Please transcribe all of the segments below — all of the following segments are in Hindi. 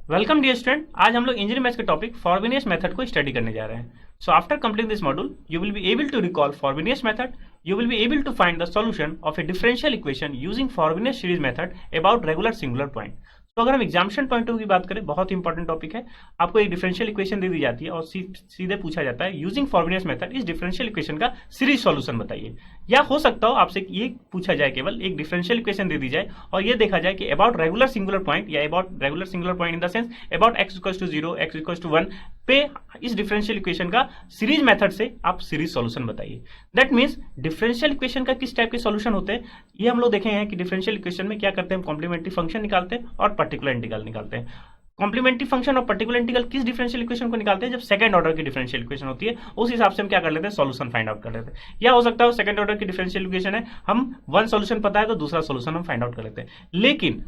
Welcome dear student. आज हम लोग इंजीनियरिंग मैथ्स के टॉपिक फॉरबिनियस मेथड को स्टडी करने जा रहे हैं। So after completing this module you will be able to recall Frobenius method. You will be able to find the solution of a differential equation using Frobenius series method about regular singular point. तो अगर हम एग्जामिनेशन पॉइंट ऑफ व्यू की बात करें, बहुत इंपॉर्टेंट टॉपिक है। आपको एक डिफरेंशियल इक्वेशन दे दी जाती है और सीधे पूछा जाता है यूजिंग फॉरबिनियस मेथड इस डिफरेंशियल इक्वेशन का सीरीज सॉल्यूशन बताइए। या हो सकता हो आपसे ये पूछा जाए, केवल एक डिफरेंशियल इक्वेशन दे दी जाए और ये देखा जाए कि अबाउट रेगुलर सिंगुलर पॉइंट या about regular singular point in the sense about x equals to 0 x equals to 1 पे इस डिफरेंशियल इक्वेशन का सीरीज मेथड से आप सीरीज सॉल्यूशन बताइए। दैट मींस डिफरेंशियल इक्वेशन का किस टाइप के सॉल्यूशन होते हैं ये हम लोग देखे हैं कि डिफरेंशियल इक्वेशन में क्या करते हैं, हम कॉम्प्लीमेंट्री फंक्शन निकालते हैं और पर्टिकुलर इंटीग्रल निकालते हैं। कॉम्प्लीमेंट्री फंक्शन और पर्टिकुलर इंटीग्रल किस डिफरेंशियल इक्वेशन को निकालते हैं, जब सेकंड ऑर्डर की डिफरेंशियल इक्वेशन होती है उस हिसाब से हम क्या कर लेते हैं, सॉल्यूशन फाइंड आउट कर लेते हैं। या हो सकता है सेकंड ऑर्डर की डिफरेंशियल इक्वेशन है, हम वन सॉल्यूशन पता है तो दूसरा सॉल्यूशन हम फाइंड आउट कर लेते हैं। लेकिन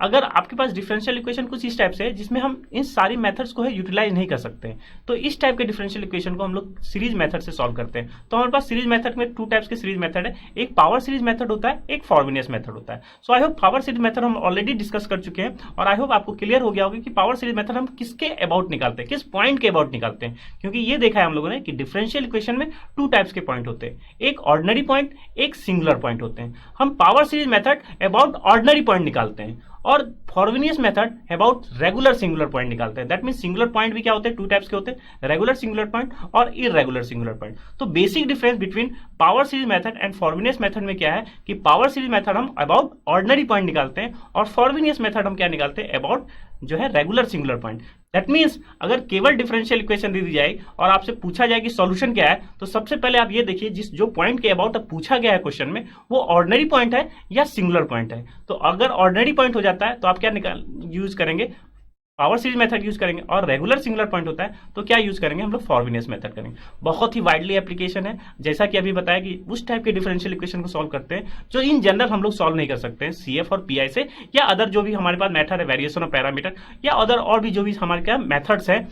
अगर आपके पास डिफरेंशियल इक्वेशन कुछ इस टाइप से है जिसमें हम इन सारी मेथड्स को है यूटिलाइज नहीं कर सकते हैं, तो इस टाइप के डिफरेंशियल इक्वेशन को हम लोग सीरीज मेथड से सॉल्व करते हैं। तो हमारे पास सीरीज मेथड में टू टाइप्स के सीरीज मेथड है, एक पावर सीरीज मेथड होता है, एक फॉरबिनियस मेथड होता है। So I hope power series method हम ऑलरेडी डिस्कस कर चुके हैं और आई होप आपको क्लियर हो गया होगा कि पावर सीरीज मेथड हम किसके अबाउट निकालते हैं, किस पॉइंट के अबाउट निकालते हैं। क्योंकि ये देखा है हम लोगों ने कि डिफरेंशियल इक्वेशन में टू टाइप्स के पॉइंट होते हैं, एक ऑर्डिनरी पॉइंट, एक सिंगुलर पॉइंट होते हैं। हम power series method about ordinary point निकालते हैं और Frobenius method about regular singular point निकालते हैं। दैट मीन सिंगुलर पॉइंट भी क्या होते हैं, टू टाइप्स के होते हैं, रेगुलर सिंगुलर पॉइंट और इररेगुलर सिंगुलर पॉइंट। तो basic difference between power series method and Frobenius method में क्या है कि पावर सीरीज मेथड हम अबाउट ऑर्डिनरी पॉइंट निकालते हैं और फॉरबिनियस मेथड हम क्या निकालते हैं, अबाउट जो है regular singular point. That means अगर केवल डिफरेंशियल इक्वेशन दे दी जाए और आपसे पूछा जाए कि सॉल्यूशन क्या है, तो सबसे पहले आप ये देखिए जिस जो पॉइंट के अबाउट पूछा गया है क्वेश्चन में वो ऑर्डिनरी पॉइंट है या सिंगुलर पॉइंट है। तो अगर ऑर्डिनरी पॉइंट हो जाता है तो आप क्या यूज करेंगे, पावर सीरीज मेथड यूज करेंगे, और रेगुलर सिंगुलर पॉइंट होता है तो क्या यूज करेंगे, हम लोग फॉरबिनियस मेथड करेंगे। बहुत ही वाइडली एप्लीकेशन है, जैसा कि अभी बताया कि उस टाइप के डिफरेंशियल इक्वेशन को सॉल्व करते हैं जो इन जनरल हम लोग सॉल्व नहीं कर सकते हैं सीएफ और पीआई से, या अदर जो भी हमारे पास मेथड है वेरिएशन ऑफ पैरामीटर या अदर और भी जो भी हमारे क्या मेथड्स है,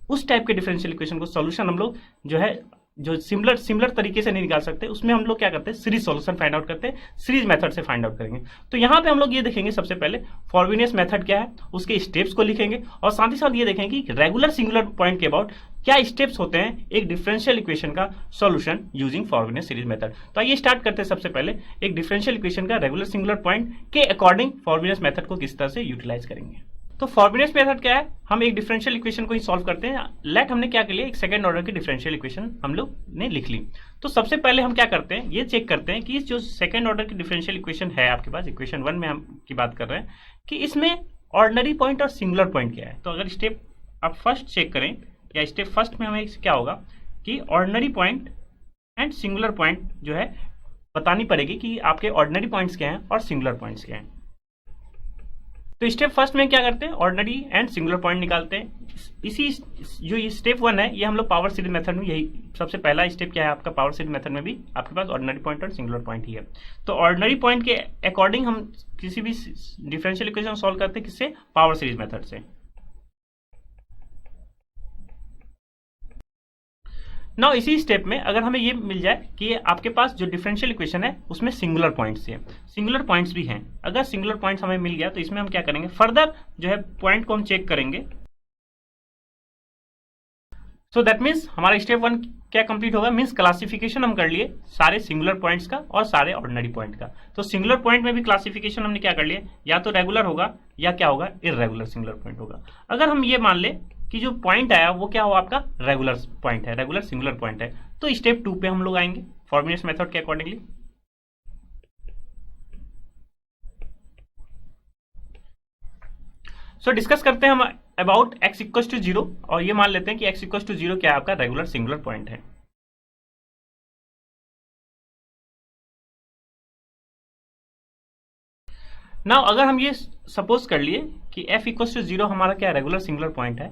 उस टाइप के डिफरेंशियल इक्वेशन को सॉल्यूशन हम लोग जो है जो सिमिलर तरीके से नहीं निकाल सकते, उसमें हम लोग क्या करते हैं, सीरीज सॉल्यूशन फाइंड आउट करते हैं, सीरीज मेथड से फाइंड आउट करेंगे। तो यहाँ पे हम लोग ये देखेंगे सबसे पहले फॉरबिनियस मेथड क्या है, उसके स्टेप्स को लिखेंगे और साथ ही साथ ये देखेंगे कि रेगुलर सिंगुलर पॉइंट के अबाउट क्या स्टेप्स होते हैं एक डिफरेंशियल इक्वेशन का सॉल्यूशन यूजिंग फॉरबिनियस सीरीज मेथड। तो आइए स्टार्ट करते हैं सबसे पहले एक डिफरेंशियल इक्वेशन का रेगुलर सिंगुलर पॉइंट के अकॉर्डिंग फॉरबिनियस मेथड को किस तरह से यूटिलाइज करेंगे। तो फॉरबिनियस मेथड क्या है, हम एक डिफरेंशियल इक्वेशन को ही सॉल्व करते हैं। लेट हमने क्या कर लिया, एक सेकंड ऑर्डर की डिफरेंशियल इक्वेशन हम लोग ने लिख ली। तो सबसे पहले हम क्या करते हैं, ये चेक करते हैं कि जो सेकंड ऑर्डर की डिफरेंशियल इक्वेशन है आपके पास, इक्वेशन 1 में हम की बात कर रहे हैं कि इसमें ऑर्डिनरी पॉइंट और सिंगुलर पॉइंट क्या है। तो अगर स्टेप आप फर्स्ट चेक करें या स्टेप फर्स्ट में हमें क्या होगा कि ordinary point and singular point जो है बतानी पड़ेगी कि आपके ऑर्डिनरी पॉइंट्स क्या हैं और सिंगुलर पॉइंट्स क्या हैं। तो स्टेप फर्स्ट में क्या करते हैं, ऑर्डिनरी एंड सिंगुलर पॉइंट निकालते हैं। इसी जो ये स्टेप 1 है ये हम लोग पावर सीरीज मेथड में यही सबसे पहला स्टेप क्या है आपका, पावर सीरीज मेथड में भी आपके पास ऑर्डिनरी पॉइंट और सिंगुलर पॉइंट ही है। तो ऑर्डिनरी पॉइंट के अकॉर्डिंग हम किसी भी डिफरेंशियल इक्वेशन सॉल्व करते हैं, किससे, पावर सीरीज मेथड से। ना इसी स्टेप में अगर हमें ये मिल जाए कि आपके पास जो डिफरेंशियल इक्वेशन है उसमें सिंगुलर पॉइंट्स है, सिंगुलर पॉइंट्स भी हैं, अगर सिंगुलर पॉइंट्स हमें मिल गया तो इसमें हम क्या करेंगे, फर्दर जो है पॉइंट को हम चेक करेंगे। सो दैट मीन्स हमारा स्टेप 1 क्या कंप्लीट होगा, मीन्स क्लासिफिकेशन हम कर लिए सारे सिंगुलर पॉइंट्स का और सारे ऑर्डिनरी पॉइंट का। तो सिंगुलर पॉइंट में भी क्लासिफिकेशन हमने क्या कर लिया, या तो रेगुलर होगा या क्या होगा, इररेगुलर सिंगुलर पॉइंट होगा। अगर हम ये मान ले कि जो पॉइंट आया वो क्या हो आपका रेगुलर पॉइंट है, रेगुलर सिंगुलर पॉइंट है, तो स्टेप 2 पे हम लोग आएंगे फॉरबिनियस मेथड के अकॉर्डिंगली। सो डिस्कस करते हैं हम अबाउट x इक्वल टू 0 और ये मान लेते हैं कि x इक्वल टू 0 क्या है आपका रेगुलर सिंगुलर पॉइंट है। नाउ अगर हम ये सपोज कर लिए कि f इक्वल टू 0 हमारा क्या रेगुलर सिंगुलर पॉइंट है,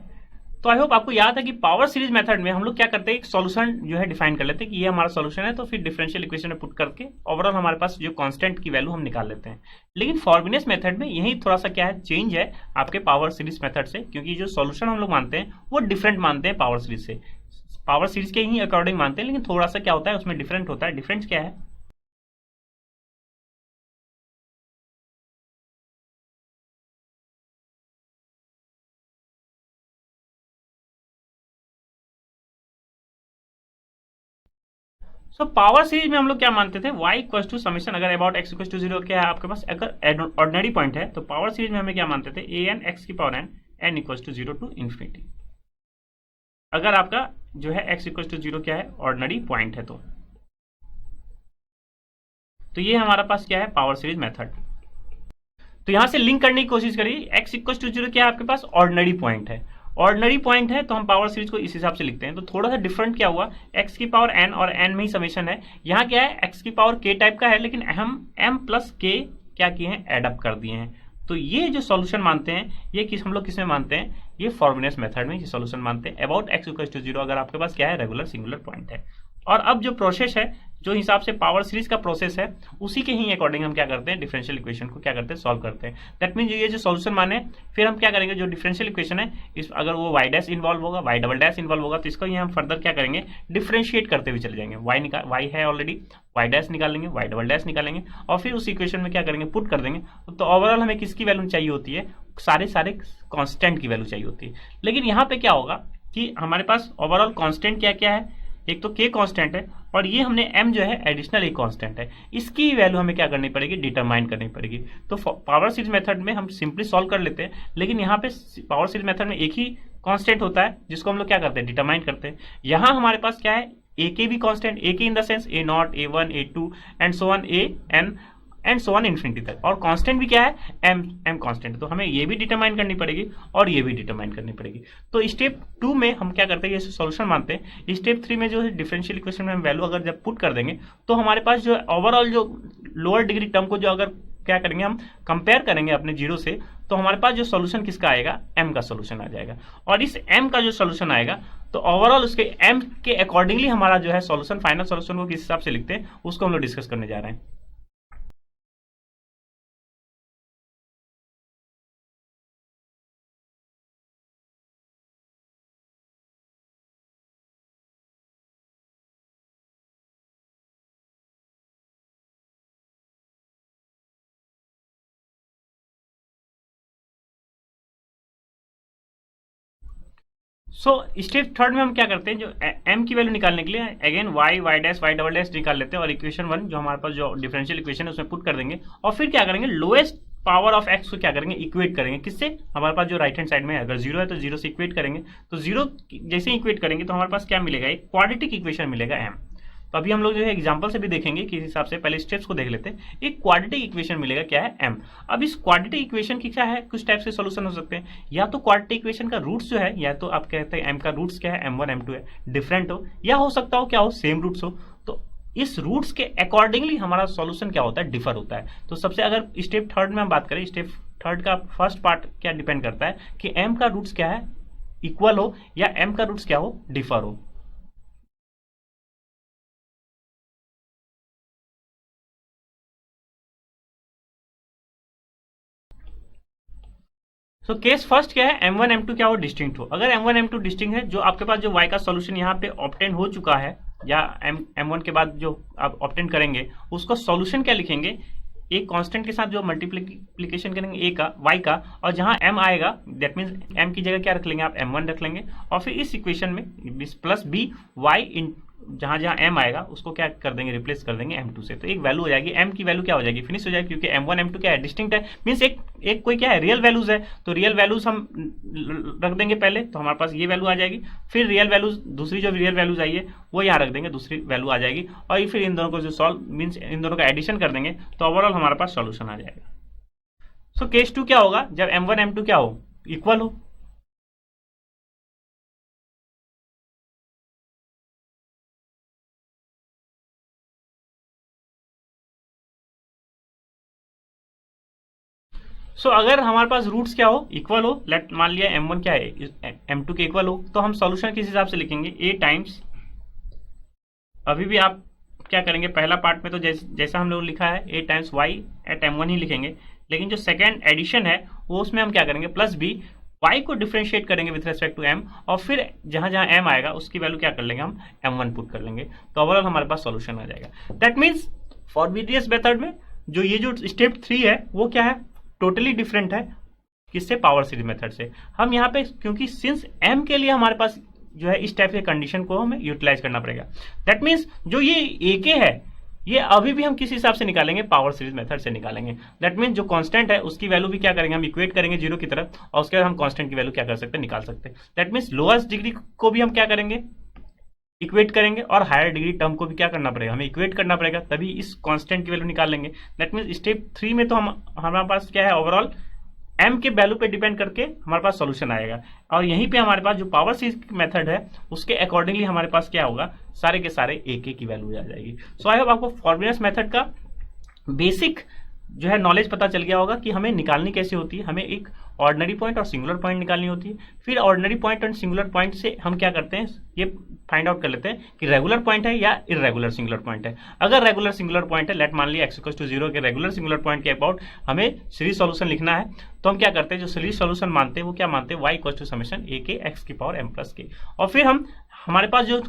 तो आई होप आपको याद है कि पावर सीरीज मेथड में हम लोग क्या करते हैं, एक सॉल्यूशन जो है डिफाइन कर लेते हैं कि ये हमारा सॉल्यूशन है, तो फिर डिफरेंशियल इक्वेशन में पुट करके ओवरऑल हमारे पास जो कांस्टेंट की वैल्यू हम निकाल लेते हैं। लेकिन फॉरबिनियस मेथड में यही थोड़ा सा क्या है, चेंज है आपके पावर सीरीज मेथड से, क्योंकि जो सॉल्यूशन हम लोग मानते हैं वो डिफरेंट मानते हैं पावर सीरीज से, पावर सीरीज के ही अकॉर्डिंग मानते हैं, लेकिन थोड़ा सा क्या होता है उसमें डिफरेंट होता है। डिफरेंस क्या है, सो पावर सीरीज में हम लोग क्या मानते थे, y इक्वल टू समेशन, अगर अबाउट x इक्वल टू 0 क्या है आपके पास, अगर ऑर्डिनरी पॉइंट है तो पावर सीरीज में हमें क्या मानते थे, a n x की power n n equal to 0 to infinity, अगर आपका जो है x इक्वल टू 0 क्या है, ऑर्डिनरी पॉइंट है। तो ये हमारा पास क्या है, पावर सीरीज मेथड। तो यहां से लिंक करने की कोशिश करिए, x इक्वल टू 0 क्या है आपके पास, ऑर्डिनरी पॉइंट है, ऑर्डिनरी पॉइंट है तो हम पावर सीरीज को इस हिसाब से लिखते हैं। तो थोड़ा सा डिफरेंट क्या हुआ, x की पावर n और n में ही समेशन है, यहाँ क्या है x की पावर k टाइप का है, लेकिन हम m प्लस k क्या किए हैं, एडअप कर दिए हैं। तो ये जो सॉल्यूशन मानते हैं, ये हम लोग किसमें मानते हैं, ये फॉर्विनियस मेथड में ये सॉल्यूशन मानते हैं अबाउट x इक्वल टू 0, अगर आपके पास क्या है, रेगुलर सिंगुलर पॉइंट है। और अब जो प्रोसेस है, जो हिसाब से पावर सीरीज का प्रोसेस है, उसी के ही अकॉर्डिंग हम क्या करते हैं, डिफरेंशियल इक्वेशन को क्या करते हैं, सॉल्व करते हैं। दैट मीन ये जो सॉल्यूशन माने, फिर हम क्या करेंगे, जो डिफरेंशियल इक्वेशन है, इस अगर वो y डैश इन्वॉल्व होगा, y डबल डैश इन्वॉल्व होगा, तो इसको ही हम फर्दर क्या करेंगे, डिफरेंशिएट करते हुए चले जाएंगे। y है ऑलरेडी, y डैश निकालेंगे, y डबल डैश निकालेंगे, और फिर उस इक्वेशन में क्या करेंगे, पुट कर देंगे। तो ओवरऑल हमें किसकी वैल्यू चाहिए होती है, सारे कांस्टेंट की वैल्यू चाहिए होती है। लेकिन यहाँ पे क्या होगा कि हमारे पास ओवरऑल कांस्टेंट क्या क्या है, एक तो k कांस्टेंट है, और ये हमने m जो है एडिशनल एक कांस्टेंट है, इसकी वैल्यू हमें क्या करनी पड़ेगी, डिटरमाइन करनी पड़ेगी। तो पावर सीरीज मेथड में हम सिंपली सॉल्व कर लेते हैं, लेकिन यहाँ पे पावर सीरीज मेथड में एक ही कांस्टेंट होता है जिसको हम लोग क्या करते हैं, डिटरमाइन करते हैं। यहाँ हमारे पास क्या है, a के भी कांस्टेंट, a के इन the sense a0, a1, a2 and so on, an and so on infinity तक, और कांस्टेंट भी क्या है, m कांस्टेंट। तो हमें ये भी डिटरमाइन करनी पड़ेगी और ये भी डिटरमाइन करनी पड़ेगी। तो स्टेप 2 में हम क्या करते हैं, ये सॉल्यूशन मानते हैं। स्टेप 3 में जो है डिफरेंशियल इक्वेशन में हम वैल्यू अगर जब पुट कर देंगे, तो हमारे पास जो ओवरऑल जो लोअर डिग्री टर्म को जो अगर क्या करेंगे, हम कंपेयर करेंगे अपने जीरो से, तो हमारे पास जो सोल्यूशन किसका आएगा, m का सोल्यूशन आ जाएगा। और इस m का जो सोल्यूशन आएगा, तो ओवरऑल उसके m के अकॉर्डिंगली हमारा जो है सोल्यूशन, फाइनल सोल्यूशन को किस हिसाब से लिखते हैं, उसको हम लोग डिस्कस करने जा रहे हैं। सो स्टेप थर्ड में हम क्या करते हैं, जो m की वैल्यू निकालने के लिए again y dash y double dash निकाल लेते हैं, और इक्वेशन 1 जो हमारे पास जो डिफरेंशियल इक्वेशन है उसमें पुट कर देंगे, और फिर क्या करेंगे, लोएस्ट पावर ऑफ x को क्या करेंगे, इक्वेट करेंगे किससे, हमारे पास जो राइट हैंड साइड में है, अगर जीरो है तो जीरो से इक्वेट करेंगे। तो जीरो जैसे इक्वेट करेंगे तो हमारे पास क्या मिलेगा, एक क्वाड्रेटिक इक्वेशन मिलेगा m। तो अभी हम लोग जो है एग्जांपल से भी देखेंगे किस हिसाब से, पहले स्टेप्स को देख लेते हैं। एक क्वाड्रेटिक इक्वेशन मिलेगा, क्या है, m। अब इस क्वाड्रेटिक इक्वेशन की क्या है, कुछ टाइप से सॉल्यूशन हो सकते हैं, या तो क्वाड्रेटिक इक्वेशन का रूट्स जो है, या तो आप कहते हैं m का रूट्स क्या है, m1 m2 है, डिफरेंट हो, या हो सकता हो क्या हो, सेम रूट्स हो। तो इस रूट्स के अकॉर्डिंगली हमारा सॉल्यूशन क्या होता है, डिफर होता है। तो सबसे अगर स्टेप थर्ड में हम बात करें, स्टेप थर्ड का फर्स्ट पार्ट क्या डिपेंड करता है कि m का रूट्स क्या है, इक्वल हो, या m का रूट्स क्या हो, डिफर हो। सो केस फर्स्ट क्या है, m1 m2 क्या हो, डिस्टिंक्ट हो। अगर m1 m2 डिस्टिंक्ट है, जो आपके पास जो y का सॉल्यूशन यहाँ पे ऑब्टेन हो चुका है, या m1 के बाद जो आप ऑब्टेन करेंगे, उसको सॉल्यूशन क्या लिखेंगे, एक कांस्टेंट के साथ जो मल्टीप्लिकेशन करेंगे a का, y का, और जहां m आएगा दैट मीन्स m की जगह क्या रख लेंगे आप, m1 रख लेंगे, और फिर इस इक्वेशन में प्लस b y इन जहां जहां m आएगा उसको क्या कर देंगे, रिप्लेस कर देंगे m2 से। तो एक वैल्यू हो जाएगी, m की वैल्यू क्या हो जाएगी, फिनिश हो जाएगी, क्योंकि m1 m2 क्या है, डिस्टिंक्ट है, मीन्स एक कोई क्या है, रियल वैल्यूज है। तो रियल वैल्यूज हम रख देंगे पहले, तो हमारे पास ये वैल्यू आ जाएगी, फिर रियल वैल्यूज, दूसरी जो रियल वैल्यूज आई है वो यहाँ रख देंगे, दूसरी वैल्यू आ जाएगी, और फिर इन दोनों को जो सॉल्व मीन्स इन दोनों का एडिशन कर देंगे, तो ओवरऑल हमारे पास सॉल्यूशन आ जाएगा। सो केस 2 क्या होगा, जब m1 m2 क्या हो, इक्वल हो। सो अगर हमारे पास रूट्स क्या हो, इक्वल हो, लेट मान लिया m1 क्या है, m2 के इक्वल हो, तो हम सॉल्यूशन किस हिसाब से लिखेंगे, a टाइम्स, अभी भी आप क्या करेंगे, पहला पार्ट में तो जैसा हम लोग लिखा है a times y at m1 ही लिखेंगे, लेकिन जो सेकेंड एडिशन है वो उसमें हम क्या करेंगे, प्लस b, y को डिफरेंशिएट करेंगे विथ रेस्पेक्ट टू m, और फिर जहां जहां m आएगा उसकी वैल्यू क्या कर लेंगे, हम m1 पुट कर लेंगे, तो ओवरऑल हमारे पास सॉल्यूशन आ जाएगा। दैट मीन्स फॉरबिडियस मेथड में जो ये जो स्टेप 3 है वो क्या है, टोटली डिफरेंट है किससे, पावर सीरीज मेथड से। हम यहाँ पे क्योंकि सिंस m के लिए हमारे पास जो है इस टाइप के कंडीशन को हमें यूटिलाइज करना पड़ेगा। दैट मीन्स जो ये AK है ये अभी भी हम किस हिसाब से निकालेंगे, पावर सीरीज मेथड से निकालेंगे। दैट मीन्स जो कांस्टेंट है उसकी वैल्यू भी क्या करेंगे, हम इक्वेट करेंगे 0 की तरफ, और उसके बाद हम कांस्टेंट की वैल्यू क्या कर सकते हैं, निकाल सकते हैं। दैट मीन्स लोएस्ट डिग्री को भी हम क्या करेंगे, इक्वेट करेंगे, और हायर डिग्री टर्म को भी क्या करना पड़ेगा, हमें इक्वेट करना पड़ेगा, तभी इस कांस्टेंट की वैल्यू निकाल लेंगे। दैट मीन्स स्टेप 3 में तो हमारे पास क्या है, ओवरऑल m के वैल्यू पे डिपेंड करके हमारे पास सॉल्यूशन आएगा, और यहीं पे हमारे पास जो पावर सीरीज मेथड है उसके अकॉर्डिंगली हमारे पास क्या होगा, सारे के सारे AK की वैल्यू आ जाएगी। सो आई होप आपको फॉरबिनियस मेथड का बेसिक जो है नॉलेज पता चल गया होगा कि हमें निकालनी कैसे होती है। हमें एक ऑर्डिनरी पॉइंट और सिंगुलर पॉइंट निकालनी होती है, फिर ऑर्डिनरी पॉइंट और सिंगुलर पॉइंट से हम क्या करते हैं, ये फाइंड आउट कर लेते हैं कि रेगुलर पॉइंट है या इरेगुलर सिंगुलर पॉइंट है। अगर रेगुलर सिंगुलर पॉइंट है, लेट मान लिया x=0 के रेगुलर सिंगुलर पॉइंट के अबाउट हमें सीरीज सॉल्यूशन लिखना है, तो हम क्या करते हैं, जो सीरीज सॉल्यूशन मानते हैं वो क्या मानते हैं, y=summation AK x⁻m+k, और फिर हमारे पास जो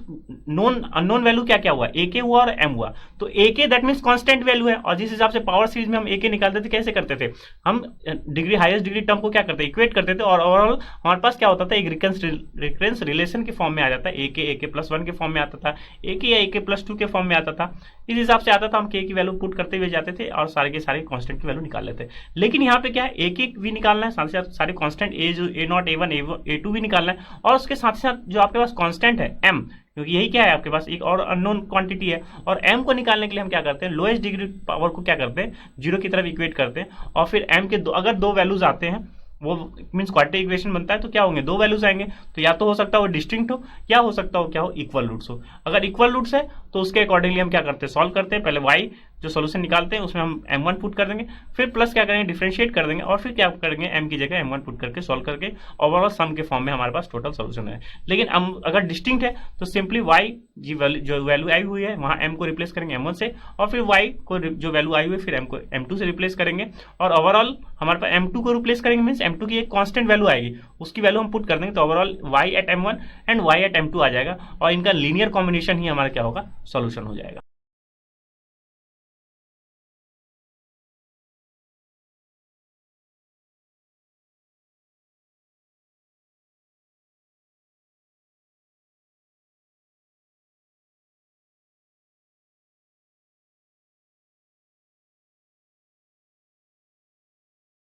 नॉन अननोन वैल्यू क्या क्या हुआ, AK हुआ और m हुआ। तो AK that means constant value है, और जिस हिसाब से पावर सीरीज में हम AK निकालते थे कैसे करते थे, हम डिग्री हाईएस्ट डिग्री टर्म को क्या करते, इक्वेट करते थे, और ओवरऑल हमारे पास क्या होता था, एक रिकरेंस रिलेशन के फॉर्म में आ जाता है, AK+1 के फॉर्म में आता था, AK या AK+2 के फॉर्म में आता था। इस हिसाब से आता था, हम K की वैल्यू पुट करते हुए जाते थे और सारे के सारे कांस्टेंट की वैल्यू निकाल लेते। लेकिन यहाँ पे क्या है, AK भी निकालना है, साथ ही साथ सारे कांस्टेंट A0 A1 A2 भी निकालना है, और उसके साथ साथ जो आपके पास कांस्टेंट है M, क्योंकि यही क्या है आपके पास एक और अननोन क्वांटिटी है, और m को निकालने के लिए हम क्या करते हैं, लोएस्ट डिग्री पावर को क्या करते हैं, 0 की तरफ इक्वेट करते हैं, और फिर m के अगर दो वैल्यूज आते हैं, वो मीन्स क्वाड्रेटिक इक्वेशन बनता है, तो क्या होंगे, दो वैल्यूज आएंगे, तो या तो हो सकता है वो डिस्टिंक्ट हो, या हो सकता हो क्या हो, इक्वल रूट्स हो। अगर इक्वल रूट्स है तो उसके अकॉर्डिंगली हम क्या करते हैं, सॉल्व करते हैं, पहले y जो सोल्यूशन निकालते हैं उसमें हम m1 पुट कर देंगे, फिर प्लस क्या करेंगे, डिफरेंशिएट कर देंगे, और फिर क्या करेंगे, m की जगह m1 पुट करके सॉल्व करके ओवरऑल सम के फॉर्म में हमारे पास टोटल सोल्यूशन है। लेकिन अगर डिस्टिंक्ट है तो सिंपली y जो वैल्यू आई हुई है वहां m को रिप्लेस करेंगे m1 से, और फिर y को जो वैल्यू आई हुई है फिर m को m2 से रिप्लेस करेंगे, और ओवरऑल हमारे पास m2 को रिप्लेस करेंगे, मीन्स m2 की एक कांस्टेंट वैल्यू आएगी, उसकी वैल्यू हम पुट कर देंगे, तो overall y at m1 and y at m2 आ जाएगा, और इनका लीनियर कॉम्बिनेशन ही हमारा क्या होगा, सॉल्यूशन हो जाएगा।